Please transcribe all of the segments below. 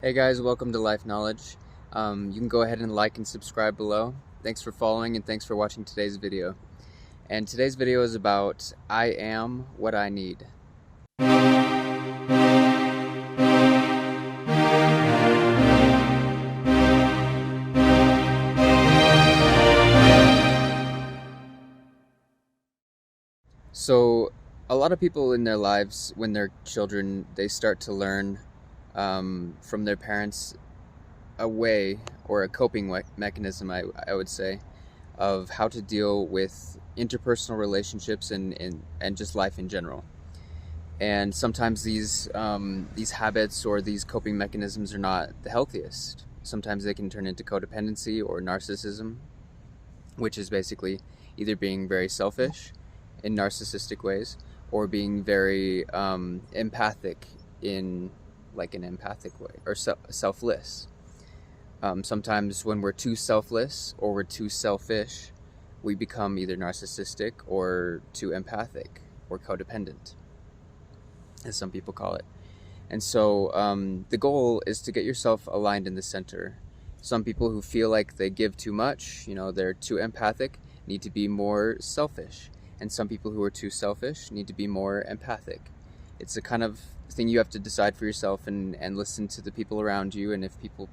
Hey guys, welcome to Life Knowledge. You can go ahead and like and subscribe below. Thanks for following and thanks for watching today's video. And today's video is about I am what I need. So a lot of people in their lives, when they're children, they start to learn from their parents a way or a coping mechanism, I would say, of how to deal with interpersonal relationships and just life in general. And sometimes these habits or these coping mechanisms are not the healthiest. Sometimes they can turn into codependency or narcissism, which is basically either being very selfish in narcissistic ways or being very empathic in like an empathic way, or selfless. Sometimes when we're too selfless or we're too selfish, we become either narcissistic or too empathic or codependent, as some people call it. And so the goal is to get yourself aligned in the center. Some people who feel like they give too much, they're too empathic, need to be more selfish. And some people who are too selfish need to be more empathic. It's a kind of thing you have to decide for yourself and listen to the people around you. And if people,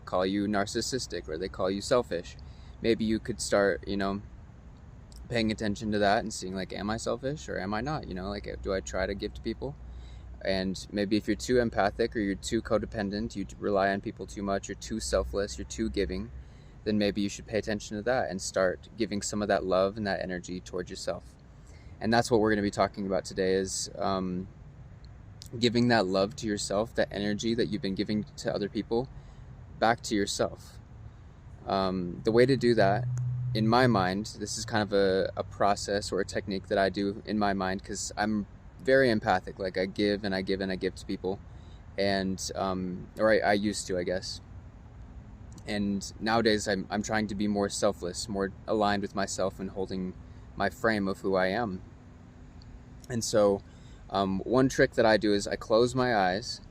call you narcissistic or they call you selfish, maybe you could start, paying attention to that and seeing like, am I selfish or am I not? Do I try to give to people? And maybe if you're too empathic or you're too codependent, you rely on people too much, you're too selfless, you're too giving, then maybe you should pay attention to that and start giving some of that love and that energy towards yourself. And that's what we're going to be talking about today is giving that love to yourself, that energy that you've been giving to other people, back to yourself. The way to do that, in my mind, this is kind of a process or a technique that I do in my mind because I'm very empathic. Like I give and I give and I give to people, and I used to, I guess. And nowadays I'm trying to be more selfless, more aligned with myself and holding my frame of who I am. And so one trick that I do is I close my eyes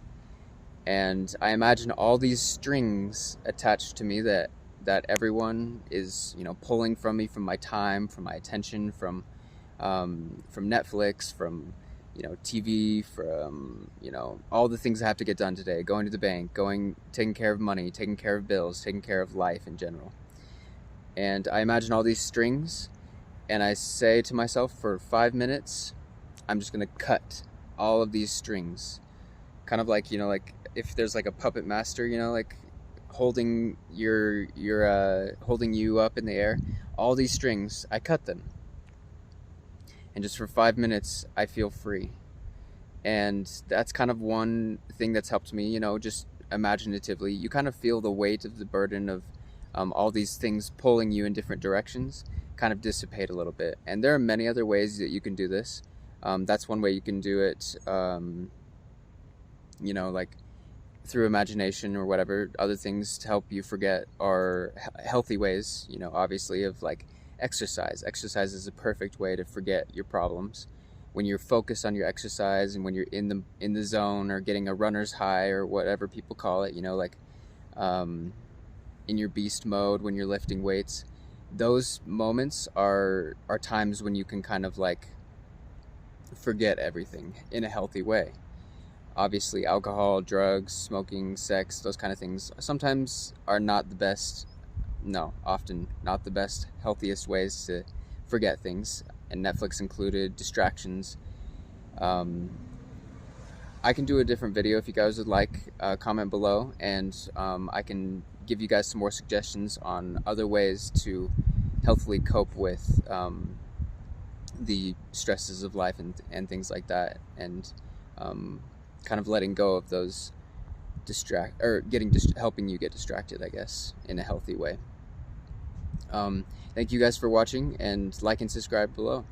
and I imagine all these strings attached to me that everyone is, pulling from me, from my time, from my attention, from Netflix, from TV, from, all the things I have to get done today, going to the bank, taking care of money, taking care of bills, taking care of life in general. And I imagine all these strings and I say to myself, for 5 minutes, I'm just going to cut all of these strings. Kind of like, like if there's like a puppet master, like holding holding you up in the air, all these strings, I cut them. And just for 5 minutes, I feel free. And that's kind of one thing that's helped me, just imaginatively. You kind of feel the weight of the burden of all these things pulling you in different directions kind of dissipate a little bit. And there are many other ways that you can do this. That's one way you can do it, like through imagination or whatever. Other things to help you forget are healthy ways, obviously, of like exercise. Exercise is a perfect way to forget your problems. When you're focused on your exercise and when you're in the zone or getting a runner's high or whatever people call it, in your beast mode when you're lifting weights, those moments are times when you can kind of like forget everything in a healthy way. Obviously, alcohol, drugs, smoking, sex, those kind of things sometimes are not the best. No, often not the best, healthiest ways to forget things, and Netflix included, distractions. I can do a different video if you guys would like. Comment below, and I can give you guys some more suggestions on other ways to healthily cope with the stresses of life and things like that, and kind of letting go of those helping you get distracted, I guess, in a healthy way. Thank you guys for watching, and like and subscribe below.